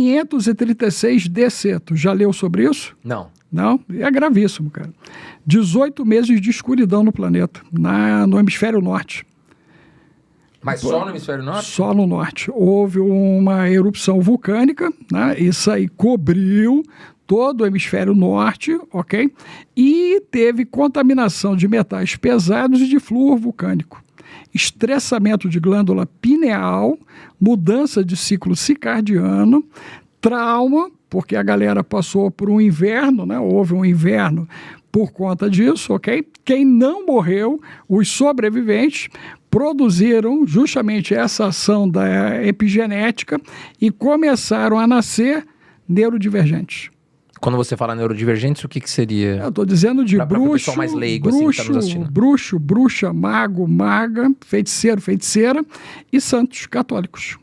536 decetos. Já leu sobre isso? Não. Não? É gravíssimo, cara. 18 meses de escuridão no planeta, no hemisfério norte. Mas só no hemisfério norte? Só no norte. Houve uma erupção vulcânica, né? Isso aí cobriu todo o hemisfério norte, ok? E teve contaminação de metais pesados e de flúor vulcânico. Estressamento de glândula pineal, mudança de ciclo circadiano, trauma, porque a galera passou por um inverno, né? Houve um inverno por conta disso, ok? Quem não morreu, os sobreviventes, produziram justamente essa ação da epigenética e começaram a nascer neurodivergentes. Quando você fala neurodivergentes, o que seria? Eu estou dizendo de bruxo, mais leigo, assim, que tá nos assistindo. bruxo, bruxa, mago, maga, feiticeiro, feiticeira e santos católicos.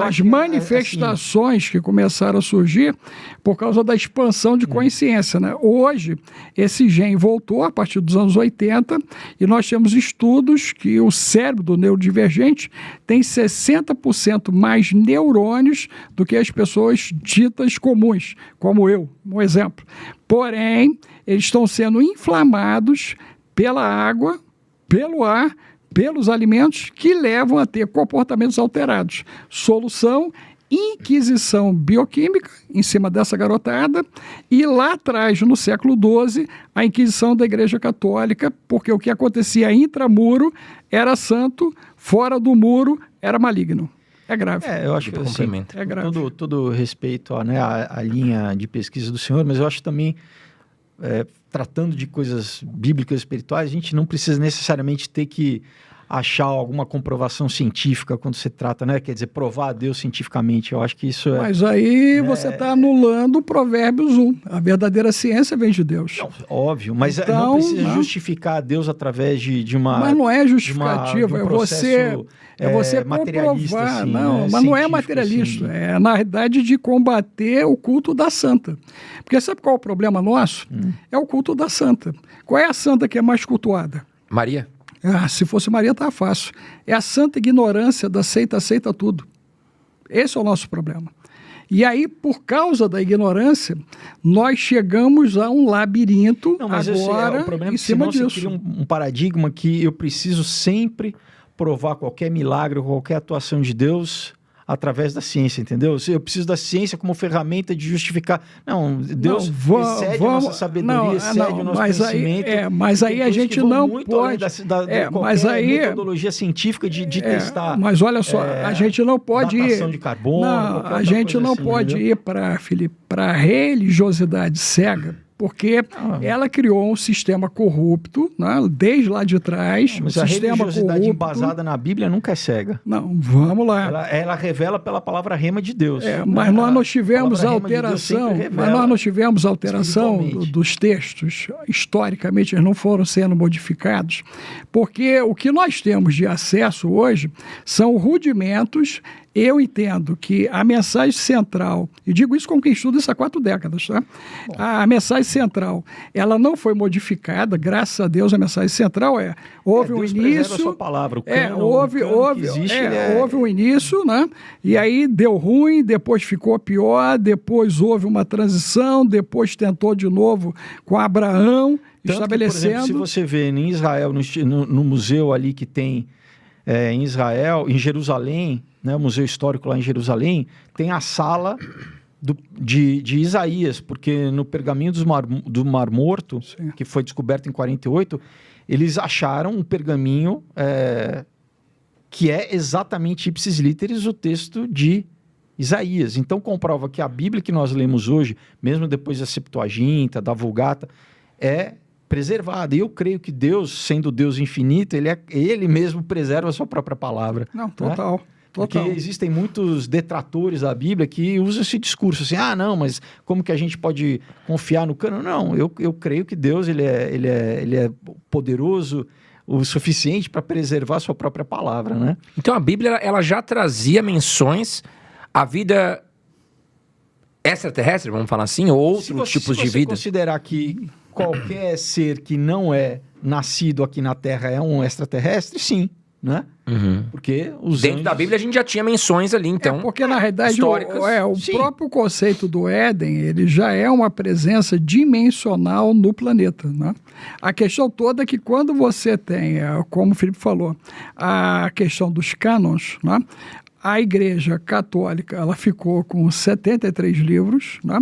As manifestações que começaram a surgir por causa da expansão de consciência, né? Hoje, esse gene voltou a partir dos anos 80 e nós temos estudos que o cérebro do neurodivergente tem 60% mais neurônios do que as pessoas ditas comuns, como eu, um exemplo. Porém, eles estão sendo inflamados pela água, pelo ar, pelos alimentos que levam a ter comportamentos alterados. Solução, inquisição bioquímica em cima dessa garotada e lá atrás, no século XII, a inquisição da Igreja Católica, porque o que acontecia intramuro era santo, fora do muro era maligno. É grave. Eu acho que assim, é grave. Todo respeito à linha de pesquisa do senhor, mas eu acho também, tratando de coisas bíblicas espirituais, a gente não precisa necessariamente ter que achar alguma comprovação científica quando se trata, né? Quer dizer, provar a Deus cientificamente. Eu acho que isso Mas aí você está anulando o Provérbios 1. A verdadeira ciência vem de Deus. Não, óbvio, mas então, não precisa justificar a Deus através de uma... Mas não é justificativa, de um processo, é você comprovar. Assim, não, mas não é materialista. Assim. É, na verdade, de combater o culto da santa. Porque sabe qual é o problema nosso? É o culto da santa. Qual é a santa que é mais cultuada? Maria. Se fosse Maria, estava fácil. É a santa ignorância da aceita tudo. Esse é o nosso problema. E aí, por causa da ignorância, nós chegamos a um labirinto agora o problema em cima disso. Você cria um paradigma que eu preciso sempre provar qualquer milagre ou qualquer atuação de Deus através da ciência, entendeu? Eu preciso da ciência como ferramenta de justificar. Não, Deus excede a nossa sabedoria, excede o nosso conhecimento. Mas aí a gente não pode... mas aí metodologia científica de testar. Mas olha só, a gente não pode ir... de carbono... a gente não pode ir para a religiosidade cega, porque ela criou um sistema corrupto, né, desde lá de trás. Mas a religiosidade embasada na Bíblia nunca é cega. Não, vamos lá. Ela revela pela palavra rema de Deus. Mas nós não tivemos alteração. Mas nós não tivemos alteração dos textos. Historicamente, eles não foram sendo modificados. Porque o que nós temos de acesso hoje são rudimentos. Eu entendo que a mensagem central, e digo isso como quem estuda isso há 4 décadas, tá? A mensagem central, ela não foi modificada, graças a Deus. A mensagem central houve um início... A sua palavra, houve um início, né? E aí deu ruim, depois ficou pior, depois houve uma transição, depois tentou de novo com Abraão, estabelecendo... Por exemplo, se você vê em Israel, no museu ali que tem em Israel, em Jerusalém, né, o Museu Histórico lá em Jerusalém, tem a sala de Isaías, porque no pergaminho do Mar Morto, sim, que foi descoberto em 48, eles acharam um pergaminho que é exatamente ipsis literis o texto de Isaías. Então comprova que a Bíblia que nós lemos hoje, mesmo depois da Septuaginta, da Vulgata, é preservada. E eu creio que Deus, sendo Deus infinito, ele mesmo preserva a sua própria palavra. Não, total. Né? Porque existem muitos detratores da Bíblia que usam esse discurso assim, não, mas como que a gente pode confiar no cano? Não, eu creio que Deus ele é poderoso o suficiente para preservar a sua própria palavra, né? Então a Bíblia ela já trazia menções à vida extraterrestre, vamos falar assim, ou outros tipos de vida. Se você considerar que qualquer ser que não é nascido aqui na Terra é um extraterrestre, sim. né? Porque os Dentro anjos... da Bíblia a gente já tinha menções ali, então. Porque, na realidade, históricas. o Sim. próprio conceito do Éden, ele já é uma presença dimensional no planeta, né? A questão toda é que quando você tem, como o Felipe falou, a questão dos cânons, né? A Igreja Católica, ela ficou com 73 livros, né?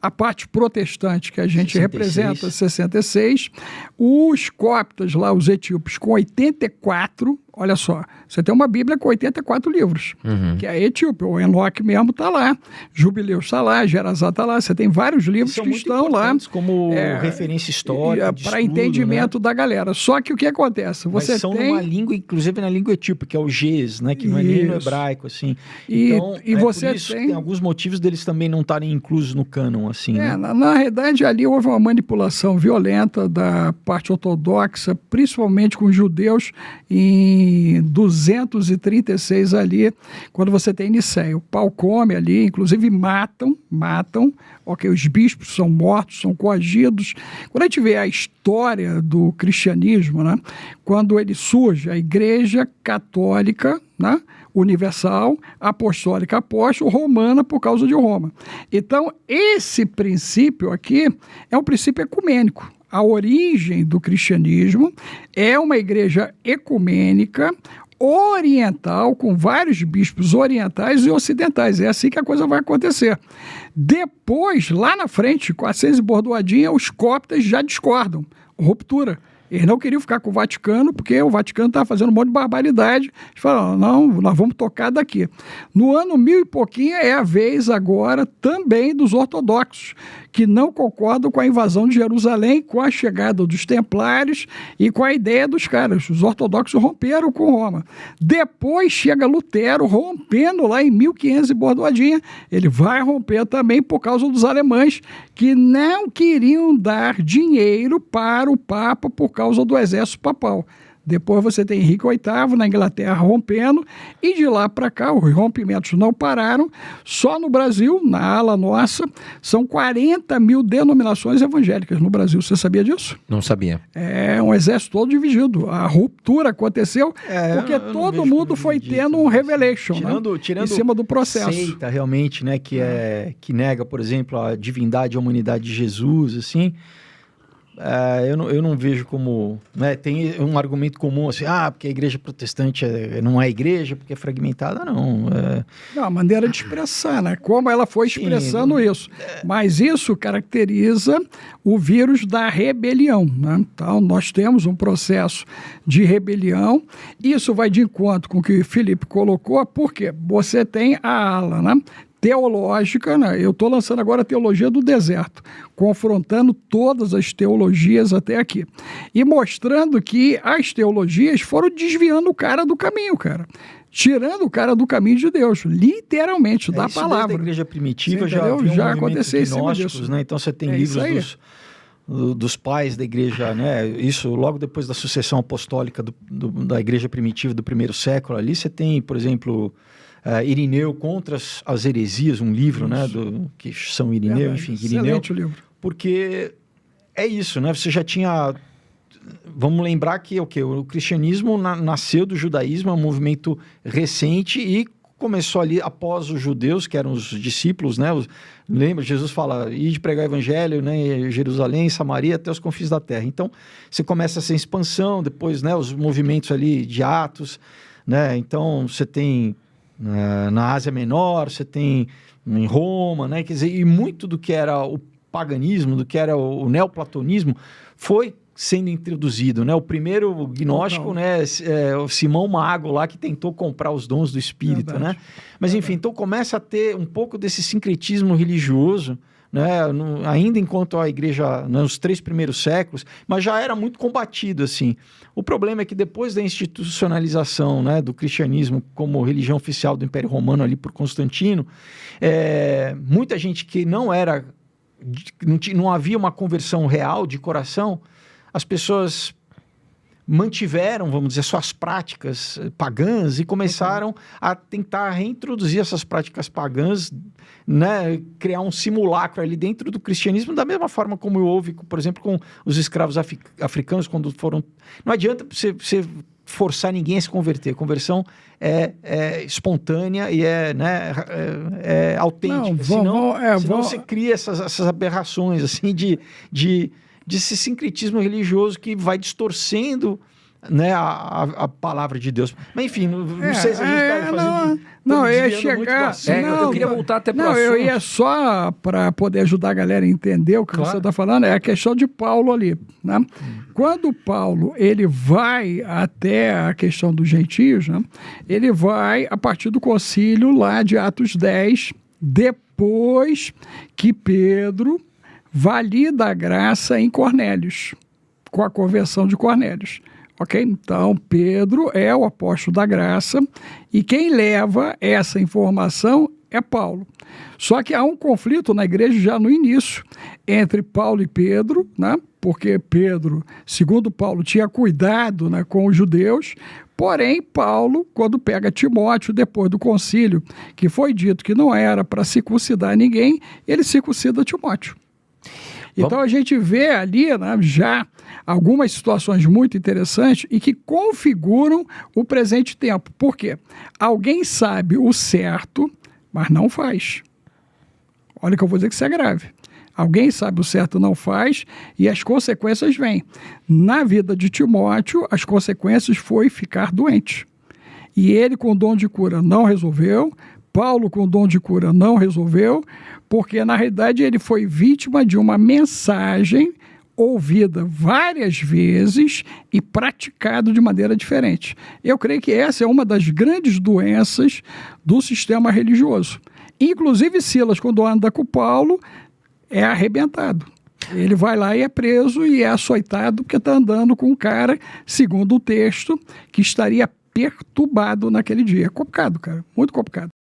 A parte protestante, que a gente 66. representa, 66. Os coptas lá, os etíopes, com 84. Olha só, você tem uma Bíblia com 84 livros, que é a Etíope. O Enoque mesmo está lá, Jubileu está lá, Gerazá está lá. Você tem vários livros que estão lá. Como referência histórica, para entendimento, né, da galera. Só que o que acontece? Você Mas são tem... numa língua, inclusive na língua etíope, que é o Ges, né? Que não é nem no hebraico, assim. Então, E você por isso tem alguns motivos deles também não estarem inclusos no cânon, assim, né? Na realidade, ali houve uma manipulação violenta da parte ortodoxa, principalmente com os judeus, em 236 ali, quando você tem Nicéia. O pau come ali, inclusive matam, ok, os bispos são mortos, são coagidos. Quando a gente vê a história do cristianismo, né, quando ele surge, a Igreja Católica, né, universal, apostólica, romana por causa de Roma. Então, esse princípio aqui é um princípio ecumênico. A origem do cristianismo é uma igreja ecumênica, oriental, com vários bispos orientais e ocidentais. É assim que a coisa vai acontecer. Depois, lá na frente, com a Ascenso e Bordoadinha, os coptas já discordam. Ruptura. Eles não queriam ficar com o Vaticano, porque o Vaticano estava fazendo um monte de barbaridade. Eles falaram, não, nós vamos tocar daqui. No ano 1000 e pouquinho é a vez agora também dos ortodoxos, que não concordam com a invasão de Jerusalém, com a chegada dos templários e com a ideia dos caras. Os ortodoxos romperam com Roma. Depois chega Lutero rompendo lá em 1500 e Bordoadinha. Ele vai romper também por causa dos alemães, que não queriam dar dinheiro para o Papa por causa do exército papal. Depois você tem Henrique VIII na Inglaterra rompendo, e de lá para cá os rompimentos não pararam. Só no Brasil, na ala nossa, são 40 mil denominações evangélicas no Brasil. Você sabia disso? Não sabia. É um exército todo dividido. A ruptura aconteceu porque todo mundo foi tendo um revelation, tirando em cima do processo. Seita, realmente, né, que nega, por exemplo, a divindade e a humanidade de Jesus, assim... eu não vejo como... Né, tem um argumento comum assim, porque a igreja protestante não é igreja, porque é fragmentada, não. Não, a maneira de expressar, né? Como ela foi expressando isso. Mas isso caracteriza o vírus da rebelião, né? Então, nós temos um processo de rebelião. Isso vai de encontro com o que o Felipe colocou, porque você tem a ala, né, teológica, né? Eu estou lançando agora a teologia do deserto, confrontando todas as teologias até aqui. E mostrando que as teologias foram desviando o cara do caminho, cara. Tirando o cara do caminho de Deus, literalmente, da palavra. Desde a igreja primitiva já aconteceu em cima disso, né? Então você tem livros dos pais da igreja, né? Isso logo depois da sucessão apostólica da igreja primitiva do primeiro século. Ali você tem, por exemplo... Irineu contra as heresias, um livro, né, que são Irineu, enfim, Irineu. Excelente livro. Porque é isso, né? Você já tinha... Vamos lembrar que o cristianismo nasceu do judaísmo, é um movimento recente e começou ali após os judeus, que eram os discípulos, né? Lembra, Jesus fala, ide pregar o evangelho, né, Jerusalém, Samaria, até os confins da terra. Então, você começa essa expansão, depois, né, os movimentos ali de Atos, né? Então, você tem... na Ásia Menor, você tem em Roma, né? Quer dizer, e muito do que era o paganismo, do que era o neoplatonismo, foi sendo introduzido, né? O primeiro gnóstico, né? O Simão Mago lá, que tentou comprar os dons do Espírito, né? Mas enfim, então começa a ter um pouco desse sincretismo religioso, né, ainda enquanto a igreja, nos 3 primeiros séculos, mas já era muito combatido, assim. O problema é que depois da institucionalização, né, do cristianismo como religião oficial do Império Romano ali por Constantino, muita gente que não havia uma conversão real de coração, as pessoas mantiveram, vamos dizer, suas práticas pagãs e começaram a tentar reintroduzir essas práticas pagãs, né, criar um simulacro ali dentro do cristianismo, da mesma forma como houve, por exemplo, com os escravos africanos, quando foram... Não adianta você forçar ninguém a se converter. Conversão é espontânea e é autêntica. Senão você cria essas aberrações assim, de esse sincretismo religioso que vai distorcendo, né, a palavra de Deus. Mas enfim, não sei se a gente vai fazer... Não, eu ia chegar... eu queria voltar até para o assunto. Eu ia só para poder ajudar a galera a entender o que você está falando, é a questão de Paulo ali, né? Quando Paulo ele vai até a questão dos gentios, né, ele vai a partir do concílio lá de Atos 10, depois que Pedro valida a graça em Cornélios, com a conversão de Cornélios. Ok? Então, Pedro é o apóstolo da graça e quem leva essa informação é Paulo. Só que há um conflito na igreja já no início entre Paulo e Pedro, né? Porque Pedro, segundo Paulo, tinha cuidado, né, com os judeus, porém Paulo, quando pega Timóteo, depois do concílio, que foi dito que não era para circuncidar ninguém, ele circuncida Timóteo. Então a gente vê ali, né, já algumas situações muito interessantes e que configuram o presente tempo. Por quê? Alguém sabe o certo, mas não faz. Olha que eu vou dizer que isso é grave. Alguém sabe o certo, não faz, e as consequências vêm. Na vida de Timóteo, as consequências foi ficar doente. E ele, com o dom de cura, não resolveu. Paulo, com o dom de cura, não resolveu, porque, na realidade, ele foi vítima de uma mensagem ouvida várias vezes e praticado de maneira diferente. Eu creio que essa é uma das grandes doenças do sistema religioso. Inclusive, Silas, quando anda com Paulo, é arrebentado. Ele vai lá e é preso e é açoitado porque está andando com um cara, segundo o texto, que estaria perturbado naquele dia. É complicado, cara. Muito complicado.